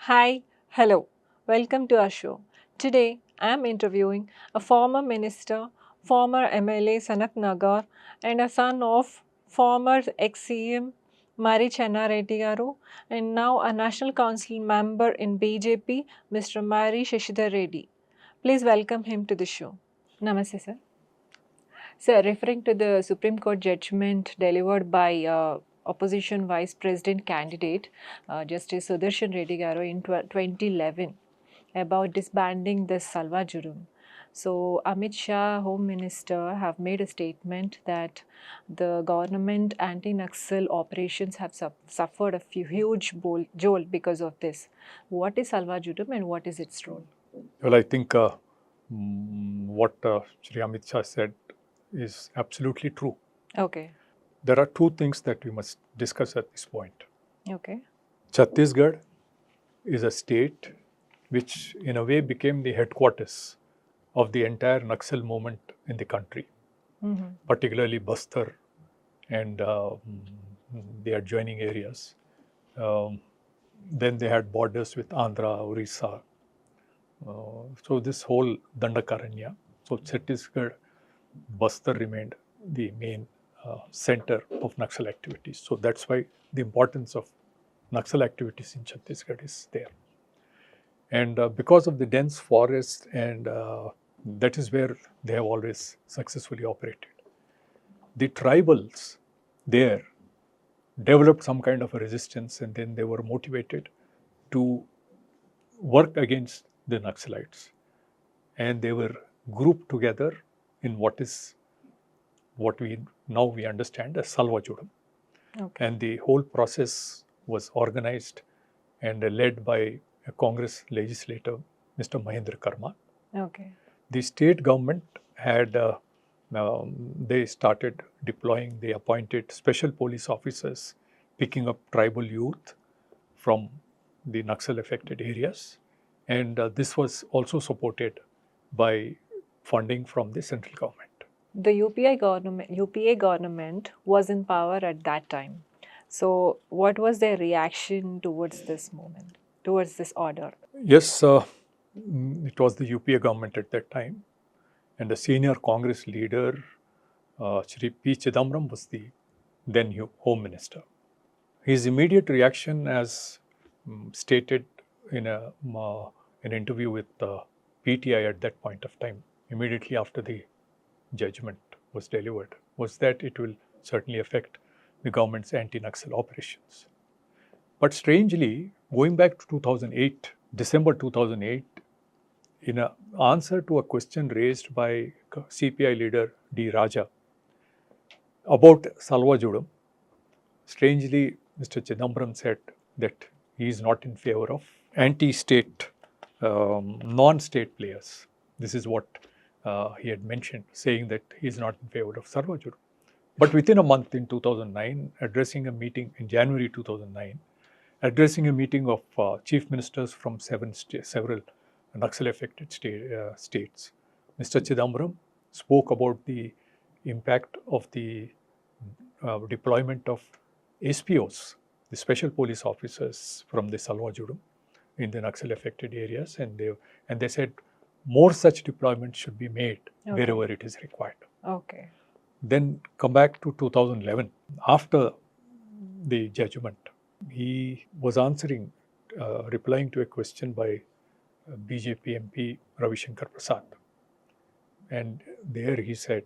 Hi, hello, welcome to our show. Today I am interviewing a former minister, former MLA Sanat Nagar, and a son of former ex-CM Marri Shashidhar Reddy garu, and now a National Council member in BJP, Mr. Marri Shashidhar Reddy. Please welcome him to the show. Namaste, sir. Sir, referring to the Supreme Court judgment delivered by opposition vice president candidate Justice Sudershan Reddy garu in 2011 about disbanding the Salwa Judum. So Amit Shah, Home Minister, have made a statement that the government anti-Naxal operations have suffered a huge jolt because of this. What is Salwa Judum and what is its role? Well, I think what Shri Amit Shah said is absolutely true. Okay. There are two things that we must discuss at this point. Okay. Chhattisgarh is a state which, in a way, became the headquarters of the entire Naxal movement in the country, particularly Bastar and the adjoining areas. Then they had borders with Andhra, Orissa. So this whole Dandakaranya, so Chhattisgarh, Bastar remained the main center of Naxal activities. So that's why the importance of Naxal activities in Chhattisgarh is there. And because of the dense forest, and that is where they have always successfully operated. The tribals there developed some kind of a resistance, and then they were motivated to work against the Naxalites. And they were grouped together in what we now understand as Salwa Judum. Okay. And the whole process was organized and led by a Congress legislator, Mr. Mahendra Karma. Okay. The state government had, they started deploying, they appointed special police officers, picking up tribal youth from the Naxal affected areas. And this was also supported by funding from the central government. The UPA government was in power at that time. So, what was their reaction towards this movement, towards this order? Yes, it was the UPA government at that time, and the senior Congress leader, Shri P. Chidambaram, was the then Home Minister. His immediate reaction, as stated in an interview with PTI at that point of time, immediately after the judgment was delivered, was that it will certainly affect the government's anti-Naxal operations. But strangely, going back to 2008, December 2008, in an answer to a question raised by CPI leader D. Raja about Salwa Judum, strangely, Mr. Chidambaram said that he is not in favor of anti-state, non-state players. This is what he had mentioned, saying that he is not in favor of Salwa Judum. But within a month in 2009, addressing a meeting in January 2009, addressing a meeting of chief ministers from several Naxal-affected states, Mr. Chidambaram spoke about the impact of the deployment of SPOs, the special police officers from the Salwa Judum in the Naxal-affected areas, and they said more such deployments should be made wherever it is required. Okay. Then come back to 2011. After the judgment, he was replying to a question by BJP MP Ravi Shankar Prasad. And there he said,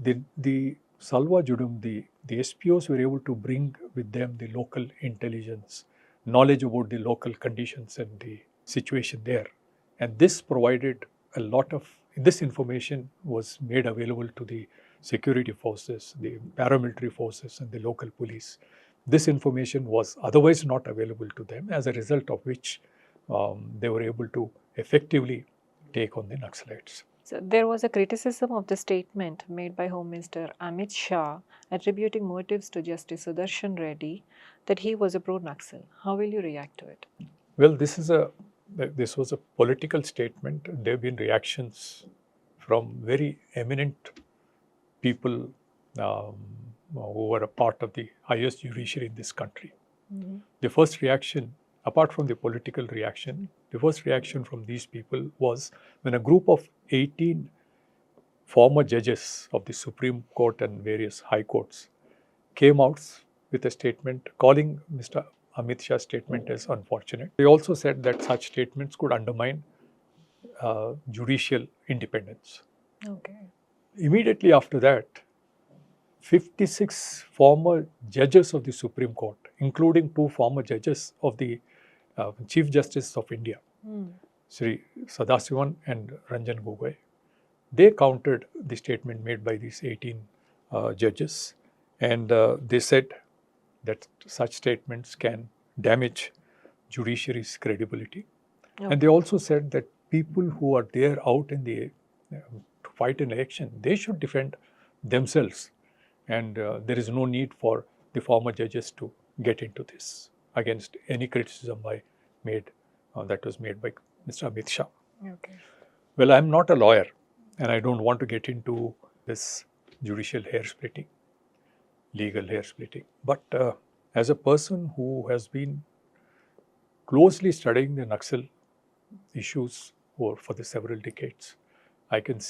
the Salwa Judum, the SPOs were able to bring with them the local intelligence, knowledge about the local conditions and the situation there. And this provided a lot of, this information was made available to the security forces, the paramilitary forces and the local police. This information was otherwise not available to them, as a result of which they were able to effectively take on the Naxalites. So, there was a criticism of the statement made by Home Minister Amit Shah attributing motives to Justice Sudershan Reddy that he was a pro-Naxal. How will you react to it? Well, this was a political statement. There have been reactions from very eminent people who were a part of the highest judiciary in this country. The first reaction apart from the political reaction, the first reaction from these people was when a group of 18 former judges of the Supreme Court and various high courts came out with a statement calling Mr. Amit Shah's statement as unfortunate. They also said that such statements could undermine judicial independence. Okay. Immediately after that, 56 former judges of the Supreme Court, including 2 former judges of the Chief Justice of India, Sri Sadasivan and Ranjan Gogoi, they countered the statement made by these 18 judges, and they said that such statements can damage judiciary's credibility. Okay. And they also said that people who are there out in the to fight an election, they should defend themselves, and there is no need for the former judges to get into this against any criticism that was made by Mr. Amit Shah. Okay. Well, I'm not a lawyer, and I don't want to get into this judicial hair splitting, legal hair splitting. But as a person who has been closely studying the Naxal issues for the several decades, I can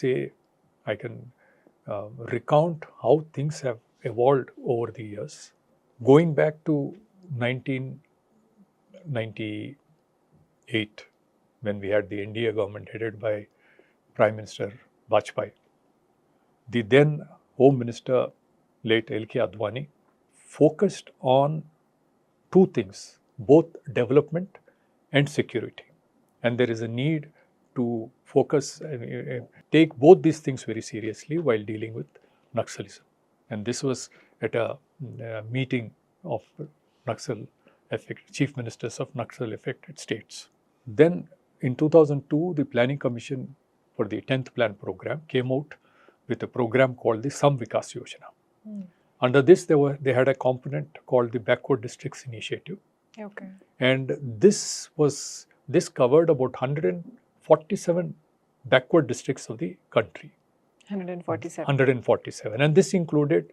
recount how things have evolved over the years. Going back to 1998, when we had the NDA government headed by Prime Minister Vajpayee, the then Home Minister, late L.K. Advani, focused on 2 things, both development and security. And there is a need to focus and take both these things very seriously while dealing with Naxalism. And this was at a meeting of chief ministers of Naxal affected states. Then in 2002, the Planning Commission for the 10th Plan Program came out with a program called the Samvikas Yojana. Under this, they had a component called the Backward Districts Initiative. Okay. And this covered about 147 backward districts of the country. 147. 147. And this included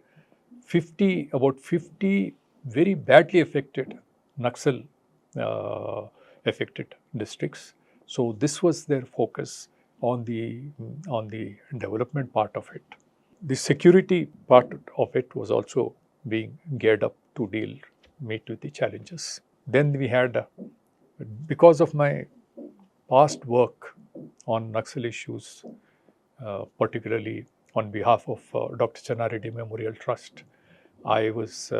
about 50 very badly affected Naxal affected districts. So this was their focus on the development part of it. The security part of it was also being geared up to meet with the challenges. Then we had, because of my past work on Naxal issues, particularly on behalf of Dr. Channa Reddy Memorial Trust, I was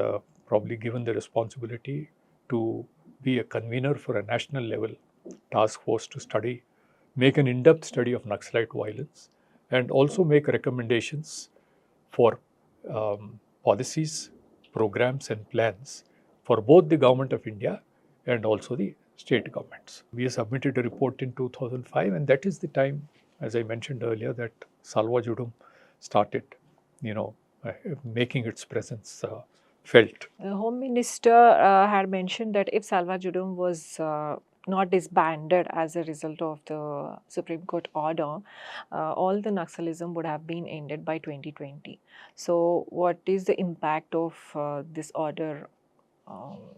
probably given the responsibility to be a convener for a national level task force to make an in-depth study of Naxalite violence, and also make recommendations for policies, programs and plans for both the Government of India and also the state governments. We submitted a report in 2005, and that is the time, as I mentioned earlier, that Salwa Judum started, making its presence felt. The Home Minister had mentioned that if Salwa Judum was not disbanded as a result of the Supreme Court order, all the Naxalism would have been ended by 2020. So, what is the impact of this order?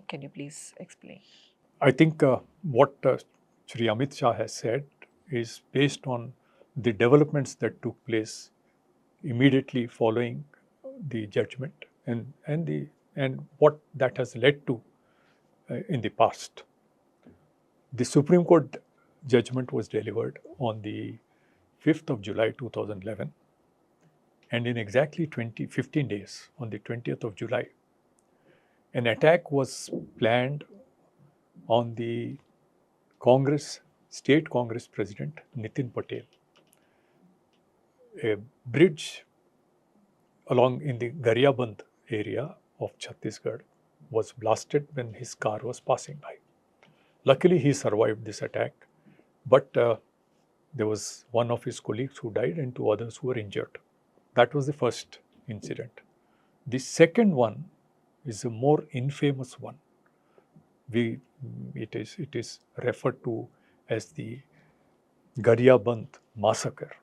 Can you please explain? I think what Shri Amit Shah has said is based on the developments that took place immediately following the judgment and what that has led to in the past. The Supreme Court judgment was delivered on the 5th of July 2011, and in exactly 15 days, on the 20th of July, an attack was planned on the State Congress President Nitin Patel. A bridge along in the Gariaband area of Chhattisgarh was blasted when his car was passing by. Luckily, he survived this attack, but there was one of his colleagues who died and 2 others who were injured. That was the first incident. The second one is a more infamous one. It is referred to as the Gariaband massacre,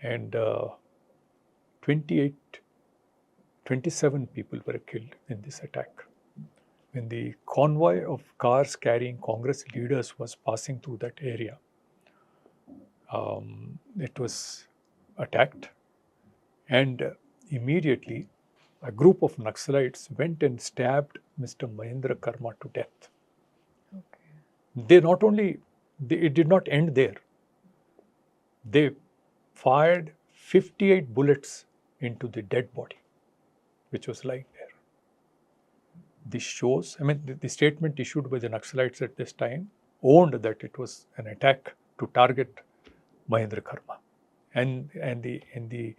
and 27 people were killed in this attack. when the convoy of cars carrying Congress leaders was passing through that area, it was attacked, and immediately a group of Naxalites went and stabbed Mr. Mahendra Karma to death. They not only, it did not end there. They fired 58 bullets into the dead body, which was lying there. This shows, the statement issued by the Naxalites at this time owned that it was an attack to target Mahendra Karma, and the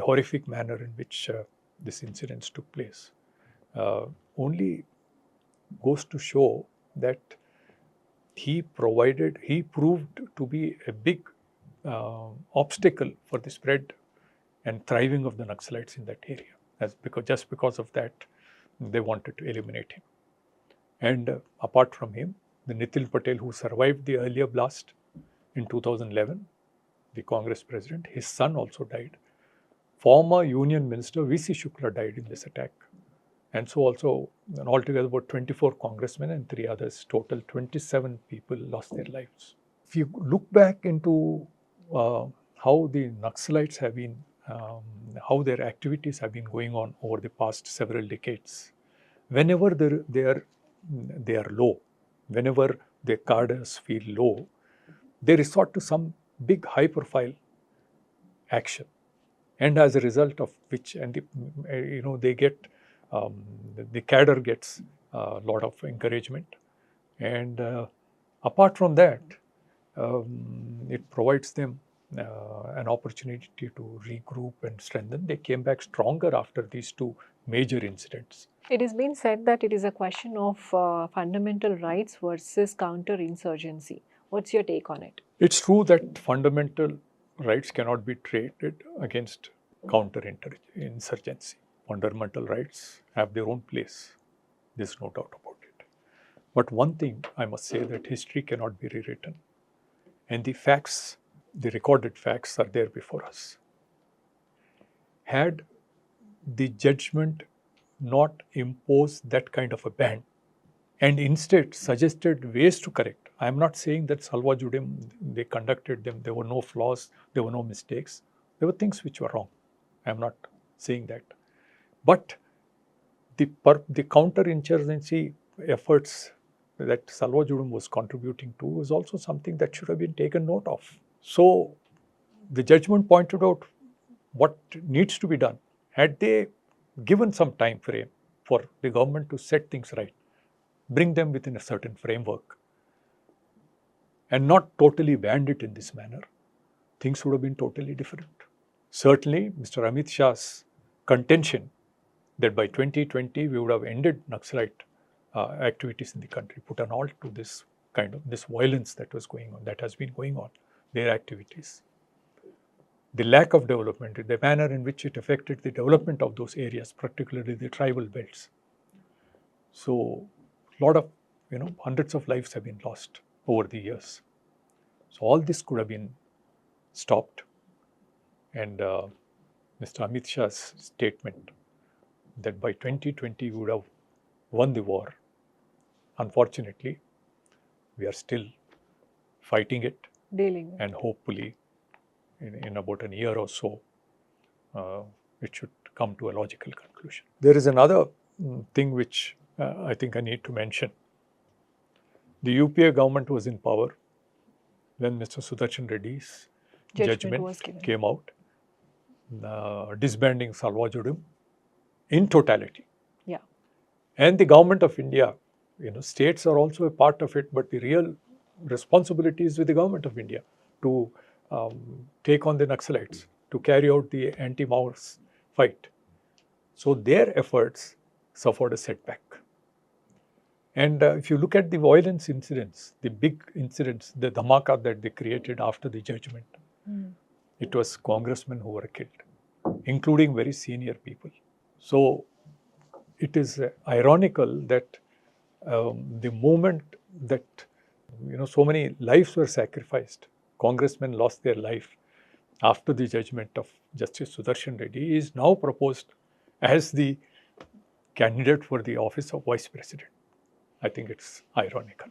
horrific manner in which this incident took place only goes to show that he proved to be a big obstacle for the spread and thriving of the Naxalites in that area. Just because of that, they wanted to eliminate him. And apart from him, the Nitin Patel, who survived the earlier blast in 2011, the Congress president, his son also died. Former Union Minister V.C. Shukla died in this attack. And so also, altogether about 24 congressmen and 3 others, total 27 people lost their lives. If you look back into how the Naxalites have been, how their activities have been going on over the past several decades, whenever they are low, whenever their cadres feel low, they resort to some big high-profile action, and as a result of which, they get the cadre gets a lot of encouragement, and apart from that, it provides them an opportunity to regroup and strengthen. They came back stronger after these 2 major incidents. It has been said that it is a question of fundamental rights versus counter-insurgency. What's your take on it? It's true that fundamental rights cannot be traded against counter-insurgency. Fundamental rights have their own place. There's no doubt about it. But one thing I must say, that history cannot be rewritten. And the facts, the recorded facts, are there before us. Had the judgment not imposed that kind of a ban and instead suggested ways to correct, I am not saying that Salwa Judum, they conducted them, there were no flaws, there were no mistakes. There were things which were wrong. I am not saying that. But the counter-insurgency efforts that Salwa Judum was contributing to was also something that should have been taken note of. So the judgment pointed out what needs to be done. Had they given some time frame for the government to set things right, bring them within a certain framework, and not totally banned it in this manner, things would have been totally different. Certainly, Mr. Amit Shah's contention that by 2020 we would have ended Naxalite activities in the country, put an halt to this violence that was going on, that has been going on, their activities. The lack of development, the manner in which it affected the development of those areas, particularly the tribal belts. So, a lot of, hundreds of lives have been lost over the years. So, all this could have been stopped. And Mr. Amit Shah's statement that by 2020 we would have won the war, unfortunately, we are still fighting it, and hopefully in about a year or so, it should come to a logical conclusion. There is another thing which I think I need to mention. The UPA government was in power when Mr. Sudershan Reddy's judgment came out, disbanding Salwa Judum in totality. Yeah. And the government of India, states are also a part of it, but the real responsibility is with the government of India to take on the Naxalites, to carry out the anti-Maoist fight. So their efforts suffered a setback. And if you look at the violence incidents, the big incidents, the dhamaka that they created after the judgment, it was congressmen who were killed, including very senior people. So it is ironical that the moment that so many lives were sacrificed, congressmen lost their life after the judgment of Justice Sudershan Reddy, is now proposed as the candidate for the office of vice president. I think it's ironical.